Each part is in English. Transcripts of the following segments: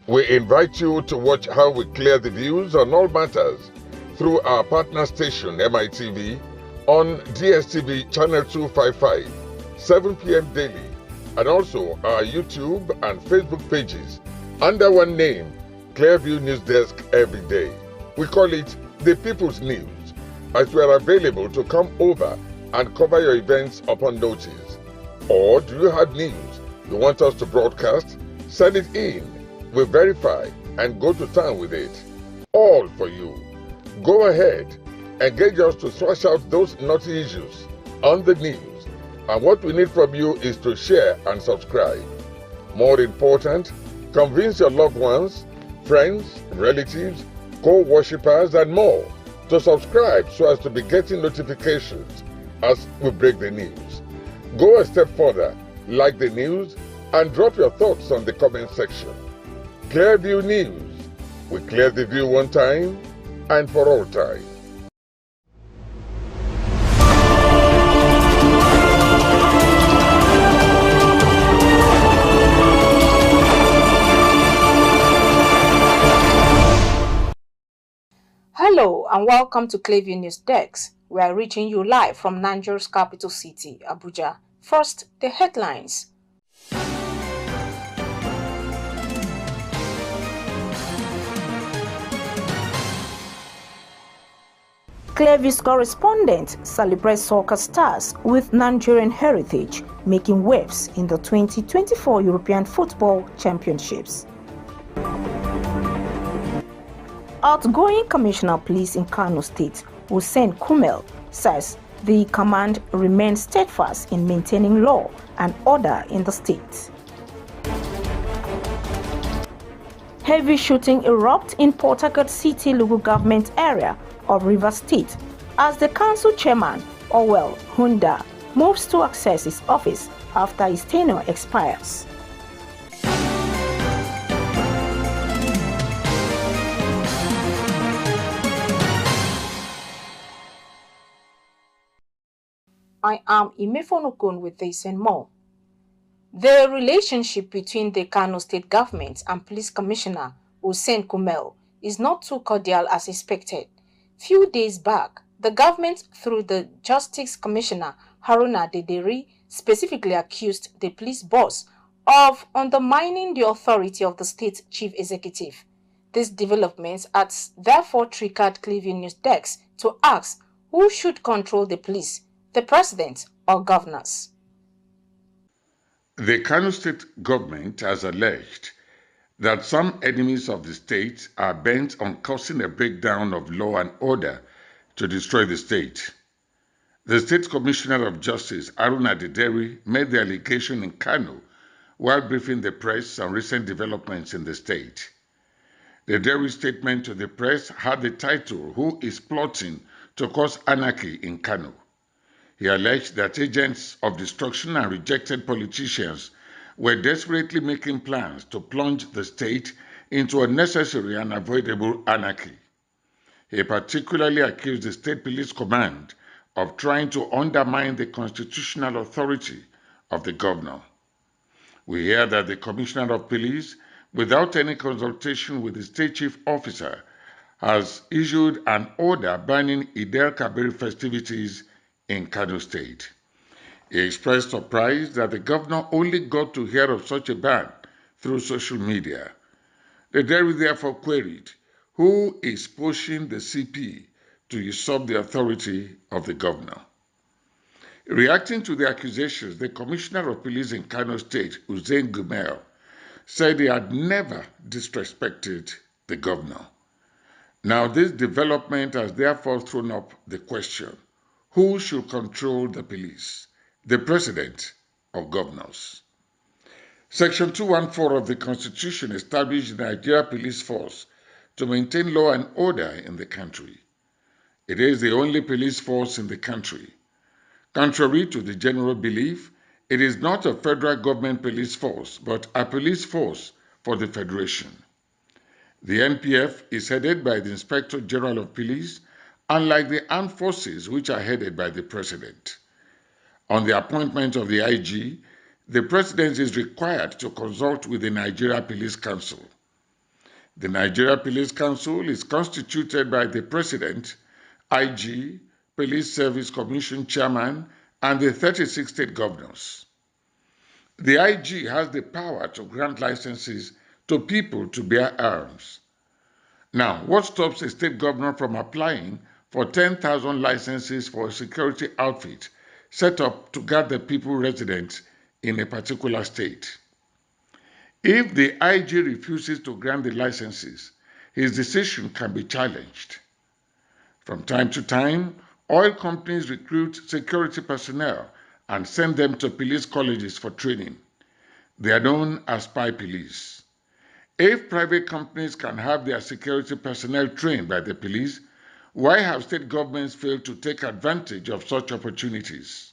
We invite you to watch how we clear the views on all matters through our partner station MITV on DSTV channel 255, 7 p.m. daily, and also our YouTube and Facebook pages under one name, Clearview News Desk every day. We call it The People's News, as we are available to come over and cover your events upon notice. Or do you have news you want us to broadcast? Send it in. We verify and go to town with it. All for you. Go ahead, engage us to thrash out those naughty issues on the news. And what we need from you is to share and subscribe. More important, convince your loved ones, friends, relatives, co-worshippers, and more to subscribe so as to be getting notifications as we break the news. Go a step further, like the news, and drop your thoughts on the comment section. Clearview News. We clear the view one time and for all time. Hello and welcome to Clearview News Desk. We are reaching you live from Nigeria's capital city, Abuja. First, the headlines. Clearview's correspondent celebrates soccer stars with Nigerian heritage, making waves in the 2024 European Football Championships. Outgoing Commissioner of Police in Kano State, Hussein Kumel, says the command remains steadfast in maintaining law and order in the state. Heavy shooting erupts in Port Harcourt City local government area of Rivers State as the council chairman, Orwell Hunda, moves to access his office after his tenure expires. I am Imefonokun with this and more. The relationship between the Kano State government and Police Commissioner Hussein Kumel is not too cordial as expected. Few days back, the government, through the Justice Commissioner Haruna Dederi, specifically accused the police boss of undermining the authority of the state chief executive. These developments has therefore triggered Clearview News Desk to ask who should control the police, the president or governors. The Kano State government has alleged that some enemies of the state are bent on causing a breakdown of law and order to destroy the state. The State Commissioner of Justice, Haruna Dederi, made the allegation in Kano while briefing the press on recent developments in the state. Dederi's statement to the press had the title, "Who is Plotting to Cause Anarchy in Kano?" He alleged that agents of destruction and rejected politicians were desperately making plans to plunge the state into unnecessary and avoidable anarchy. He particularly accused the State Police Command of trying to undermine the constitutional authority of the governor. We hear that the Commissioner of Police, without any consultation with the State Chief Officer, has issued an order banning Eid-el-Kabir festivities in Kano State. He expressed surprise that the governor only got to hear of such a ban through social media. The Dederi therefore queried, who is pushing the CP to usurp the authority of the governor? Reacting to the accusations, the Commissioner of Police in Kano State, Hussein Kumel, said he had never disrespected the governor. Now, this development has therefore thrown up the question, who should control the police, the president or governors? Section 214 of the Constitution established the Nigeria Police Force to maintain law and order in the country. It is the only police force in the country. Contrary to the general belief, it is not a federal government police force, but a police force for the federation. The NPF is headed by the Inspector General of Police, unlike the armed forces which are headed by the President. On the appointment of the IG, the President is required to consult with the Nigeria Police Council. The Nigeria Police Council is constituted by the President, IG, Police Service Commission Chairman, and the 36 state governors. The IG has the power to grant licenses to people to bear arms. Now, what stops a state governor from applying for 10,000 licenses for a security outfit set up to guard the people resident in a particular state? If the IG refuses to grant the licenses, his decision can be challenged. From time to time, oil companies recruit security personnel and send them to police colleges for training. They are known as spy police. If private companies can have their security personnel trained by the police, why have state governments failed to take advantage of such opportunities?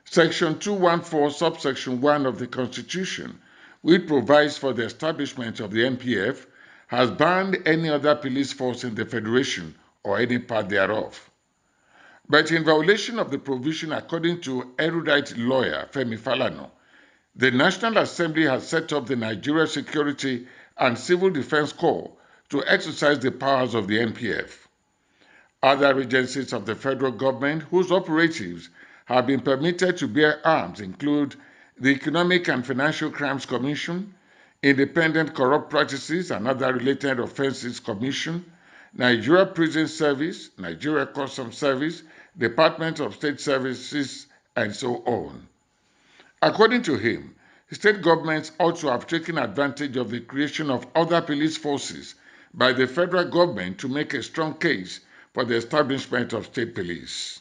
Section 214, subsection 1 of the Constitution, which provides for the establishment of the NPF, has banned any other police force in the Federation or any part thereof. But in violation of the provision according to erudite lawyer Femi Falana, the National Assembly has set up the Nigeria Security and Civil Defense Corps to exercise the powers of the NPF. Other agencies of the federal government whose operatives have been permitted to bear arms include the Economic and Financial Crimes Commission, Independent Corrupt Practices and Other Related Offenses Commission, Nigeria Prison Service, Nigeria Customs Service, Department of State Services, and so on. According to him, state governments ought to have taken advantage of the creation of other police forces by the federal government to make a strong case for the establishment of state police.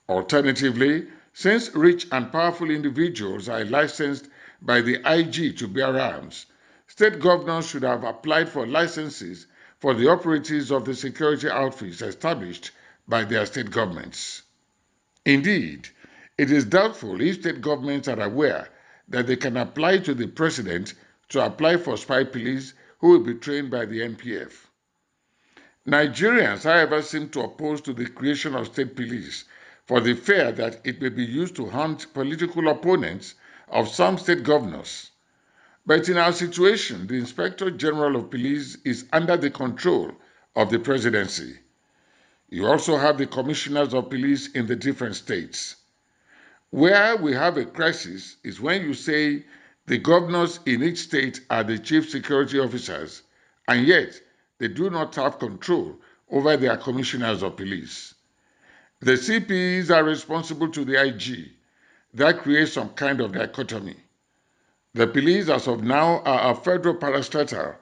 Alternatively, since rich and powerful individuals are licensed by the IG to bear arms, state governors should have applied for licenses for the operatives of the security outfits established by their state governments. Indeed, it is doubtful if state governments are aware that they can apply to the president to apply for spy police who will be trained by the NPF. Nigerians, however, seem to oppose to the creation of state police for the fear that it may be used to hunt political opponents of some state governors. But in our situation, the Inspector General of Police is under the control of the presidency. You also have the commissioners of police in the different states. Where we have a crisis is when you say the governors in each state are the chief security officers, and yet they do not have control over their commissioners of police. The CPs are responsible to the IG. That creates some kind of dichotomy. The police, as of now, are a federal parastatal,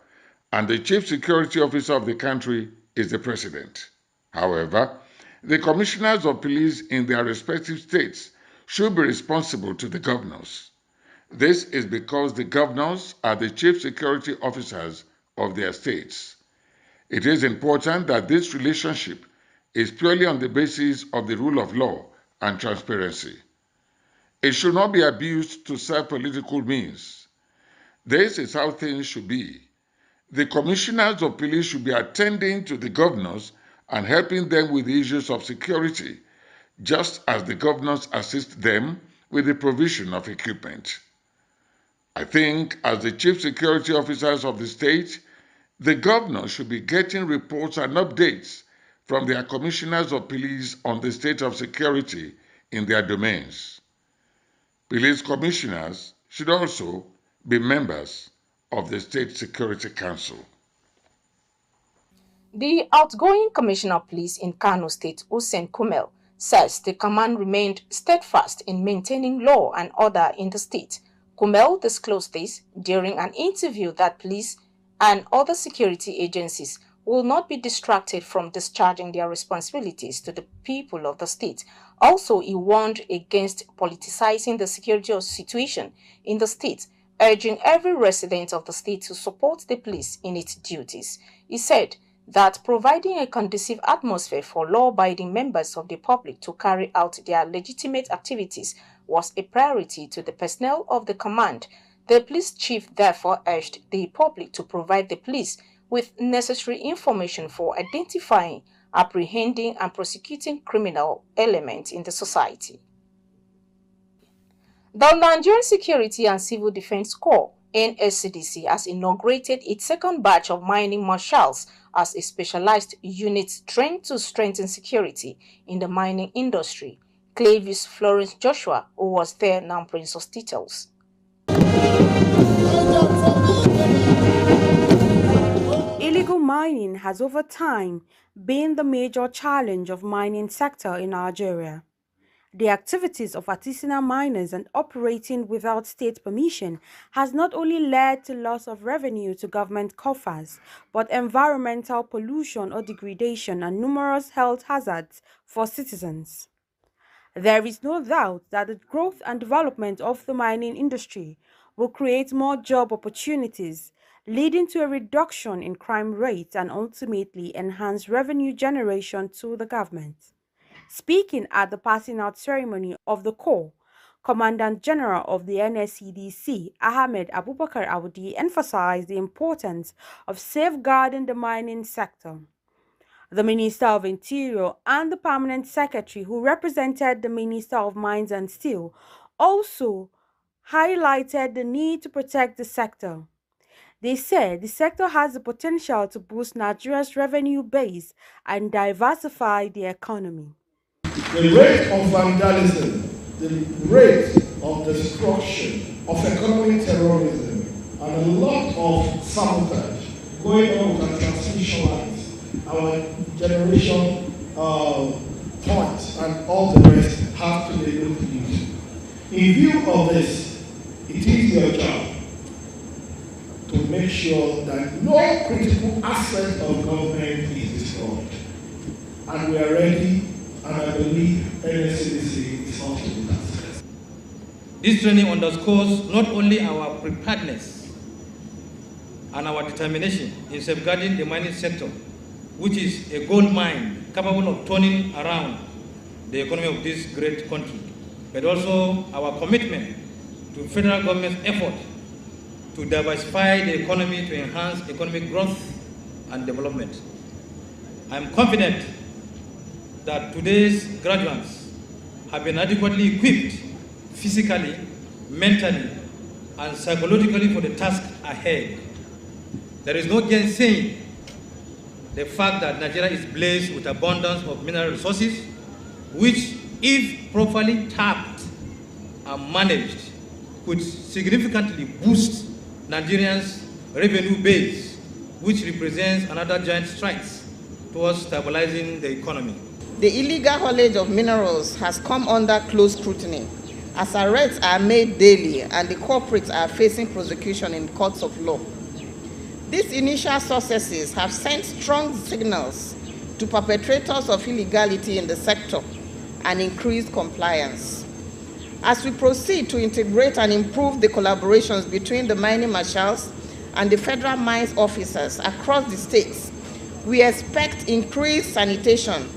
and the chief security officer of the country is the president. However, the commissioners of police in their respective states should be responsible to the governors. This is because the governors are the chief security officers of their states. It is important that this relationship is purely on the basis of the rule of law and transparency. It should not be abused to serve political means. This is how things should be. The commissioners of police should be attending to the governors and helping them with the issues of security, just as the governors assist them with the provision of equipment. I think as the chief security officers of the state, the governors should be getting reports and updates from their commissioners of police on the state of security in their domains. Police commissioners should also be members of the State Security Council. The outgoing Commissioner of Police in Kano State, Hussein Kumel, says the command remained steadfast in maintaining law and order in the state. Kumel disclosed this during an interview that police and other security agencies will not be distracted from discharging their responsibilities to the people of the state. Also, he warned against politicizing the security situation in the state, urging every resident of the state to support the police in its duties. He said that providing a conducive atmosphere for law-abiding members of the public to carry out their legitimate activities was a priority to the personnel of the command. The police chief therefore urged the public to provide the police with necessary information for identifying, apprehending, and prosecuting criminal elements in the society. The Nigerian Security and Civil Defense Corps NSCDC has inaugurated its second batch of mining marshals as a specialized unit trained to strengthen security in the mining industry. Clearview's Florence Joshua, who was there, now brings us details. Illegal mining has over time been the major challenge of mining sector in Nigeria. The activities of artisanal miners and operating without state permission has not only led to loss of revenue to government coffers, but environmental pollution or degradation and numerous health hazards for citizens. There is no doubt that the growth and development of the mining industry will create more job opportunities, leading to a reduction in crime rates and ultimately enhance revenue generation to the government. Speaking at the passing out ceremony of the Corps, Commandant General of the NSCDC, Ahmed Abubakar Audi, emphasized the importance of safeguarding the mining sector. The Minister of Interior and the Permanent Secretary, who represented the Minister of Mines and Steel, also highlighted the need to protect the sector. They said the sector has the potential to boost Nigeria's revenue base and diversify the economy. The rate of vandalism, the rate of destruction, of economic terrorism, and a lot of sabotage going on with our transmission lines, our generation points, and all the rest have to be looked into. In view of this, it is your job to make sure that no critical aspect of government is destroyed. And we are ready, and I believe NSCDC is also with us. This training underscores not only our preparedness and our determination in safeguarding the mining sector, which is a gold mine capable of turning around the economy of this great country, but also our commitment to federal government's effort to diversify the economy to enhance economic growth and development. I am confident that today's graduates have been adequately equipped physically, mentally, and psychologically for the task ahead. There is no gainsaying the fact that Nigeria is blessed with abundance of mineral resources, which, if properly tapped and managed, could significantly boost Nigerians' revenue base, which represents another giant stride towards stabilizing the economy. The illegal haulage of minerals has come under close scrutiny, as arrests are made daily and the culprits are facing prosecution in courts of law. These initial successes have sent strong signals to perpetrators of illegality in the sector and increased compliance. As we proceed to integrate and improve the collaborations between the mining marshals and the federal mines officers across the states, we expect increased sanitation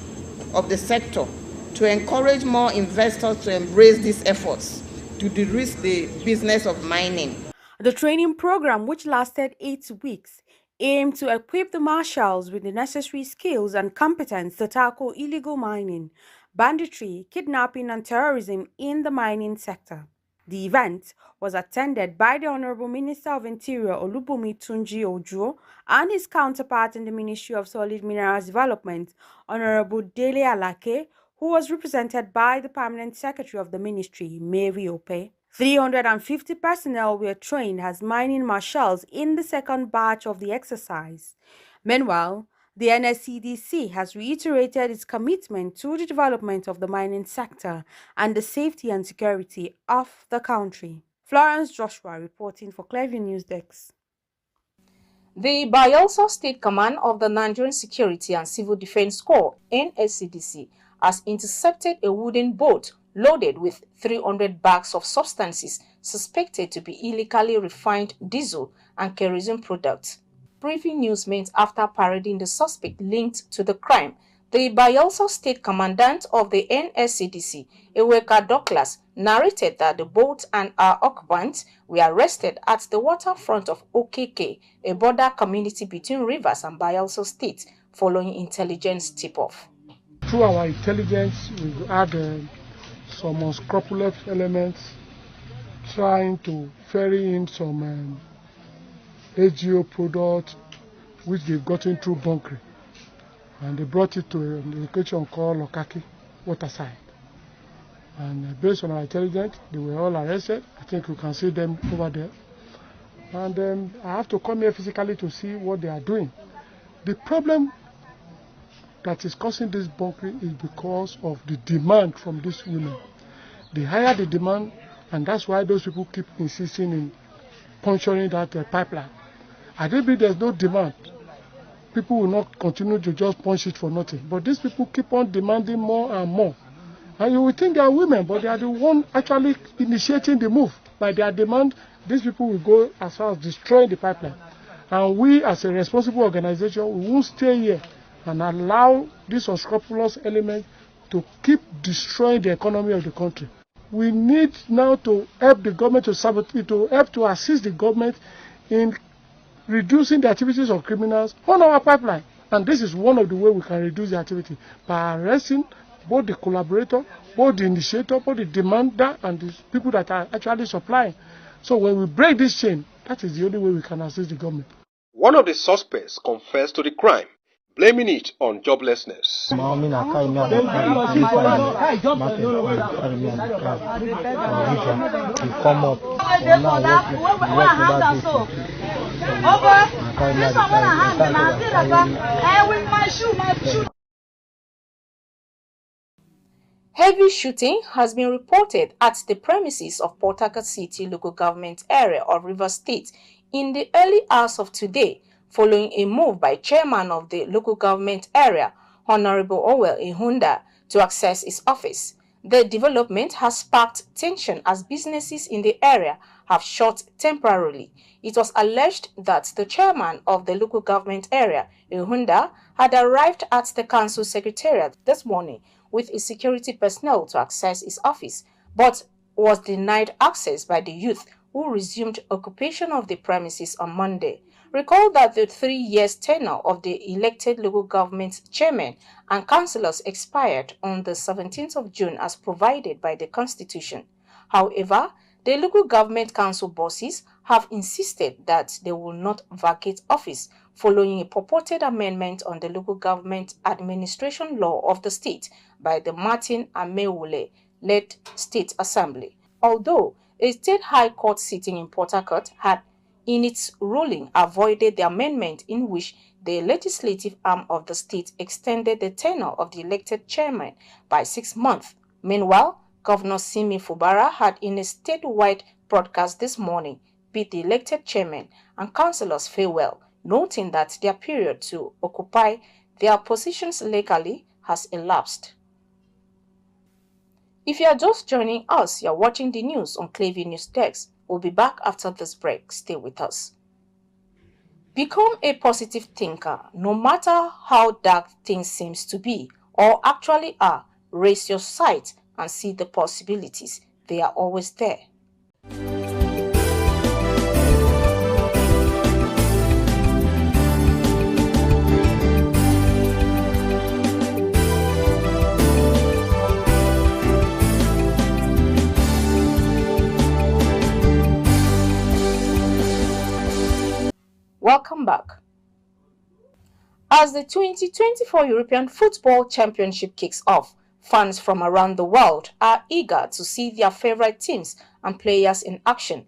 of the sector to encourage more investors to embrace these efforts to de-risk the business of mining. The training program, which lasted 8 weeks, aimed to equip the marshals with the necessary skills and competence to tackle illegal mining, banditry, kidnapping, and terrorism in the mining sector. The event was attended by the Honorable Minister of Interior Olubunmi Tunji Ojo and his counterpart in the Ministry of Solid Minerals Development, Honorable Dele Alake, who was represented by the Permanent Secretary of the Ministry, Mary Ope. 350 personnel were trained as mining marshals in the second batch of the exercise. Meanwhile, the NSCDC has reiterated its commitment to the development of the mining sector and the safety and security of the country. Florence Joshua reporting for Clearview News Desk. The Bayelsa State Command of the Nigerian Security and Civil Defense Corps, NSCDC, has intercepted a wooden boat loaded with 300 bags of substances suspected to be illegally refined diesel and kerosene products. Briefing news meant after parading the suspect linked to the crime, the Bayelsa State Commandant of the NSCDC, Eweka Douglas, narrated that the boat and our occupants were arrested at the waterfront of Okeke, a border community between Rivers and Bayelsa State, following intelligence tip-off. Through our intelligence, we've had some unscrupulous elements trying to ferry in some AGO product which they've gotten through bunkering, and they brought it to a location called Lokaki, waterside. And based on our intelligence, they were all arrested. I think you can see them over there. And I have to come here physically to see what they are doing. The problem that is causing this bunkering is because of the demand from these women. The higher the demand, and that's why those people keep insisting in puncturing that pipeline. I don't think there's no demand. People will not continue to just punch it for nothing. But these people keep on demanding more and more. And you will think they are women, but they are the one actually initiating the move. By their demand, these people will go as far as destroying the pipeline. And we, as a responsible organization, we won't stay here and allow this unscrupulous element to keep destroying the economy of the country. We need now to help the government to help to assist the government in reducing the activities of criminals on our pipeline. And this is one of the ways we can reduce the activity, by arresting both the collaborator, both the initiator, both the demander, and the people that are actually supplying. So when we break this chain, that is the only way we can assist the government. One of the suspects confessed to the crime, blaming it on joblessness. Heavy shooting has been reported at the premises of Port Harcourt City local government area of Rivers State in the early hours of today, following a move by chairman of the local government area, Honorable Owell Ihunda, to access his office. The development has sparked tension as businesses in the area have shut temporarily. It was alleged that the chairman of the local government area, Ihunda, had arrived at the council secretariat this morning with his security personnel to access his office, but was denied access by the youth who resumed occupation of the premises on Monday. Recall that the 3 years tenure of the elected local government chairman and councillors expired on the 17th of June as provided by the Constitution. However, the local government council bosses have insisted that they will not vacate office following a purported amendment on the local government administration law of the state by the Martin Amewule-led State Assembly. Although a state high court sitting in Port Harcourt had in its ruling avoided the amendment in which the legislative arm of the state extended the tenure of the elected chairman by 6 months. Meanwhile, Governor Simi Fubara had in a statewide broadcast this morning bid the elected chairman and councillors farewell, noting that their period to occupy their positions legally has elapsed. If you are just joining us, you are watching the news on Clearview News Desk. We'll be back after this break. Stay with us. Become a positive thinker, no matter how dark things seem to be or actually are. Raise your sight and see the possibilities. They are always there. Welcome back. As the 2024 European Football Championship kicks off, fans from around the world are eager to see their favorite teams and players in action.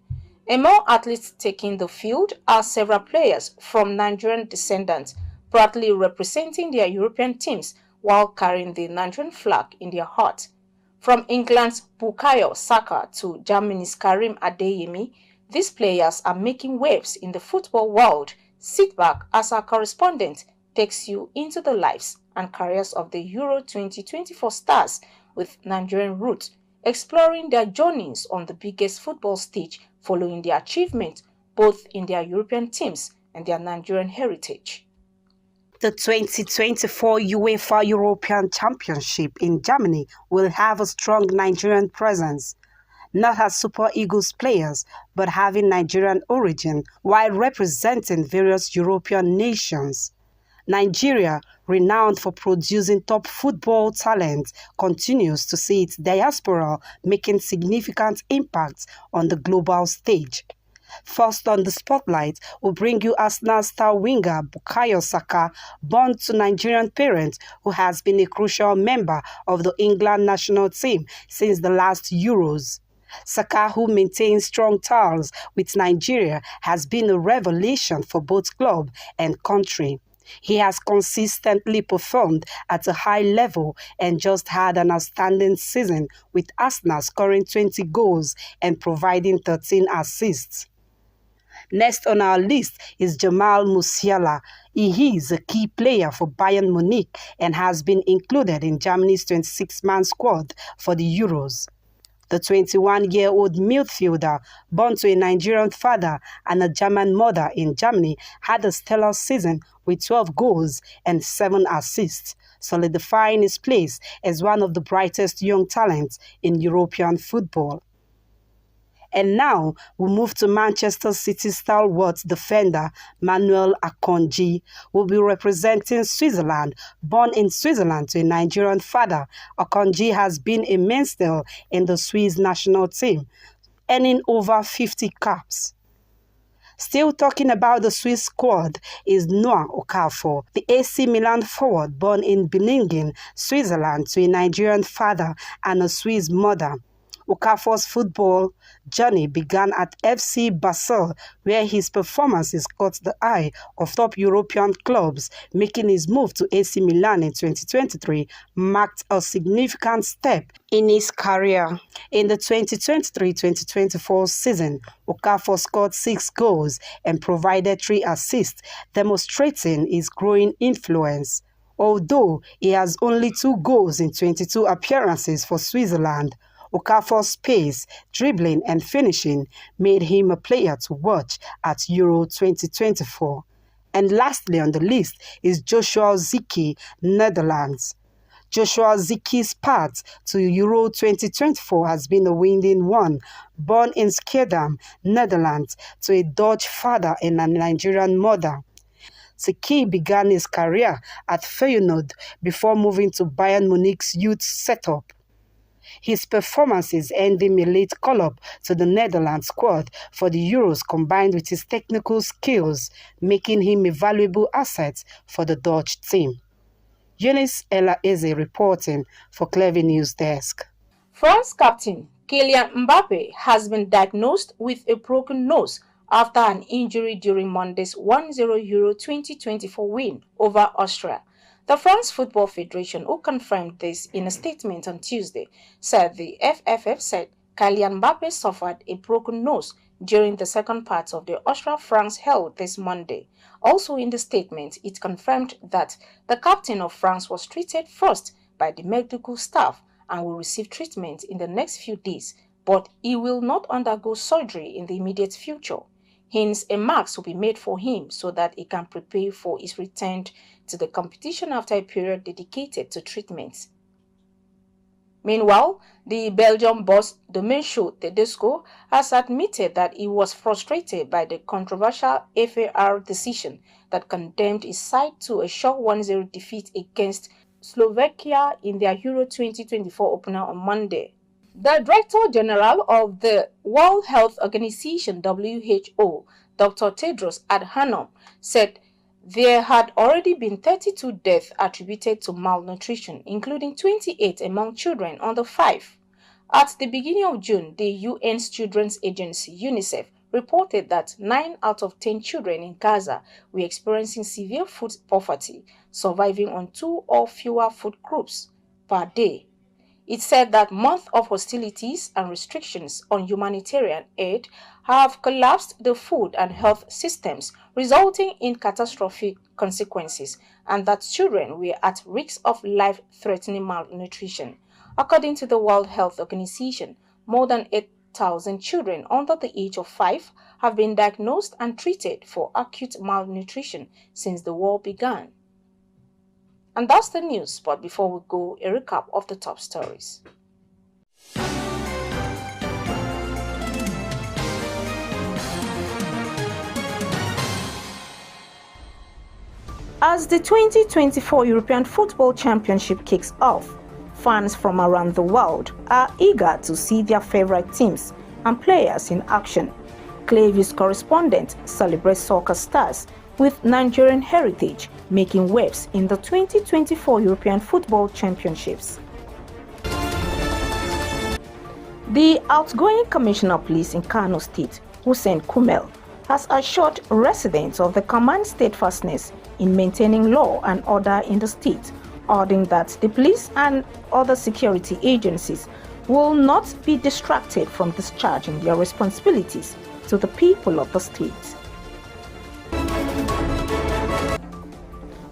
Among athletes taking the field are several players from Nigerian descendants, proudly representing their European teams while carrying the Nigerian flag in their heart. From England's Bukayo Saka to Germany's Karim Adeyemi, these players are making waves in the football world. Sit back as our correspondent takes you into the lives and careers of the Euro 2024 stars with Nigerian roots, exploring their journeys on the biggest football stage following their achievement both in their European teams and their Nigerian heritage. The 2024 UEFA European Championship in Germany will have a strong Nigerian presence, not as Super Eagles players, but having Nigerian origin while representing various European nations. Nigeria, renowned for producing top football talent, continues to see its diaspora making significant impacts on the global stage. First on the spotlight, we'll bring you Arsenal star winger Bukayo Saka, born to Nigerian parents, who has been a crucial member of the England national team since the last Euros. Saka, who maintains strong ties with Nigeria, has been a revelation for both club and country. He has consistently performed at a high level and just had an outstanding season, with Arsenal scoring 20 goals and providing 13 assists. Next on our list is Jamal Musiala. He is a key player for Bayern Munich and has been included in Germany's 26-man squad for the Euros. The 21-year-old midfielder, born to a Nigerian father and a German mother in Germany, had a stellar season with 12 goals and 7 assists, solidifying his place as one of the brightest young talents in European football. And now we move to Manchester City stalwart defender Manuel Akanji, who will be representing Switzerland. Born in Switzerland to a Nigerian father, Akanji has been a mainstay in the Swiss national team, earning over 50 caps. Still talking about the Swiss squad is Noah Okafor, the AC Milan forward born in Billingen, Switzerland to a Nigerian father and a Swiss mother. Okafor's football journey began at FC Basel, where his performances caught the eye of top European clubs. Making his move to AC Milan in 2023 marked a significant step in his career. In the 2023-2024 season, Okafor scored 6 goals and provided 3 assists, demonstrating his growing influence. Although he has only 2 goals in 22 appearances for Switzerland, Okafor's pace, dribbling and finishing made him a player to watch at Euro 2024. And lastly on the list is Joshua Zirkzee, Netherlands. Joshua Zirkzee's path to Euro 2024 has been a winding one. Born in Schiedam, Netherlands, to a Dutch father and a Nigerian mother, Zirkzee began his career at Feyenoord before moving to Bayern Munich's youth setup. His performances earned him a late call-up to the Netherlands squad for the Euros, combined with his technical skills, making him a valuable asset for the Dutch team. Eunice Ella Eze reporting for Clearview News Desk. France captain Kylian Mbappe has been diagnosed with a broken nose after an injury during Monday's 1-0 Euro 2024 win over Austria. The France Football Federation, who confirmed this in a statement on Tuesday, said the FFF said Kylian Mbappe suffered a broken nose during the second part of the Austria-France held this Monday. Also in the statement, it confirmed that the captain of France was treated first by the medical staff and will receive treatment in the next few days, but he will not undergo surgery in the immediate future. Hence, a mask will be made for him so that he can prepare for his return to the competition after a period dedicated to treatment. Meanwhile, the Belgian boss Domenico Tedesco has admitted that he was frustrated by the controversial VAR decision that condemned his side to a short 1-0 defeat against Slovakia in their Euro 2024 opener on Monday. The Director General of the World Health Organization (WHO), Dr. Tedros Adhanom, said there had already been 32 deaths attributed to malnutrition, including 28 among children under 5. At the beginning of June, the UN's Children's Agency, UNICEF, reported that 9 out of 10 children in Gaza were experiencing severe food poverty, surviving on 2 or fewer food groups per day. It said that months of hostilities and restrictions on humanitarian aid have collapsed the food and health systems, resulting in catastrophic consequences, and that children were at risk of life-threatening malnutrition. According to the World Health Organization, more than 8,000 children under the age of 5 have been diagnosed and treated for acute malnutrition since the war began. And that's the news, but before we go, a recap of the top stories. As the 2024 European Football Championship kicks off, fans from around the world are eager to see their favorite teams and players in action. Clearview's correspondent celebrates soccer stars with Nigerian heritage making waves in the 2024 European Football Championships. The outgoing Commissioner of Police in Kano State, Kano, has assured residents of the command's steadfastness in maintaining law and order in the state, adding that the police and other security agencies will not be distracted from discharging their responsibilities to the people of the state.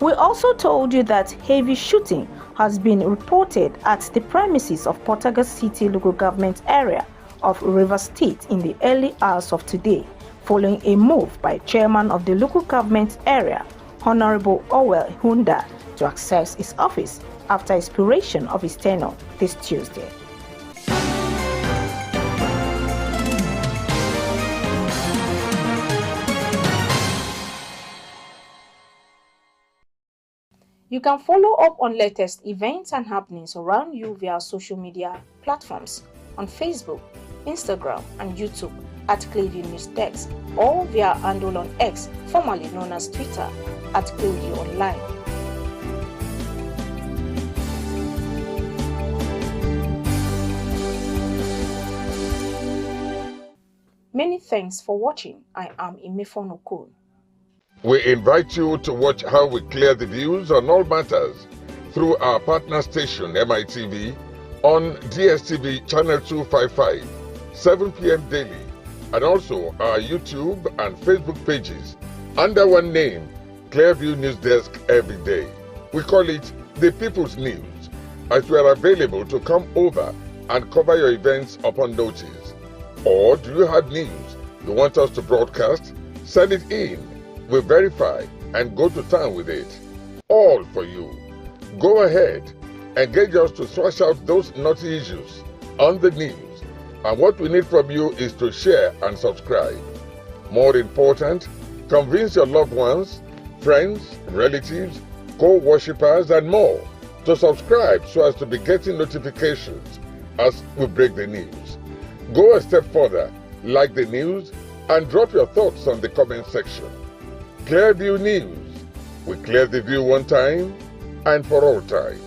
We also told you that heavy shooting has been reported at the premises of Portagas City local government area of Rivers State in the early hours of today, following a move by chairman of the local government area, Honorable Owel Hunda, to access his office after expiration of his tenure this Tuesday. You can follow up on latest events and happenings around you via social media platforms on Facebook, Instagram, and YouTube at Clearview News Desk, or via handle on X, formerly known as Twitter, at Clearview Online. Many thanks for watching. I am Imefonokun. We invite you to watch how we clear the views on all matters through our partner station MITV on DSTV channel 255, 7 p.m. daily, and also our YouTube and Facebook pages under one name, Clearview News Desk every day. We call it The People's News, as we are available to come over and cover your events upon notice. Or do you have news you want us to broadcast? Send it in. We verify and go to town with it. All for you. Go ahead, engage us to thrash out those knotty issues on the news. And what we need from you is to share and subscribe. More important, convince your loved ones, friends, relatives, co-worshippers, and more to subscribe so as to be getting notifications as we break the news. Go a step further, like the news, and drop your thoughts on the comment section. Clearview News. We clear the view one time and for all time.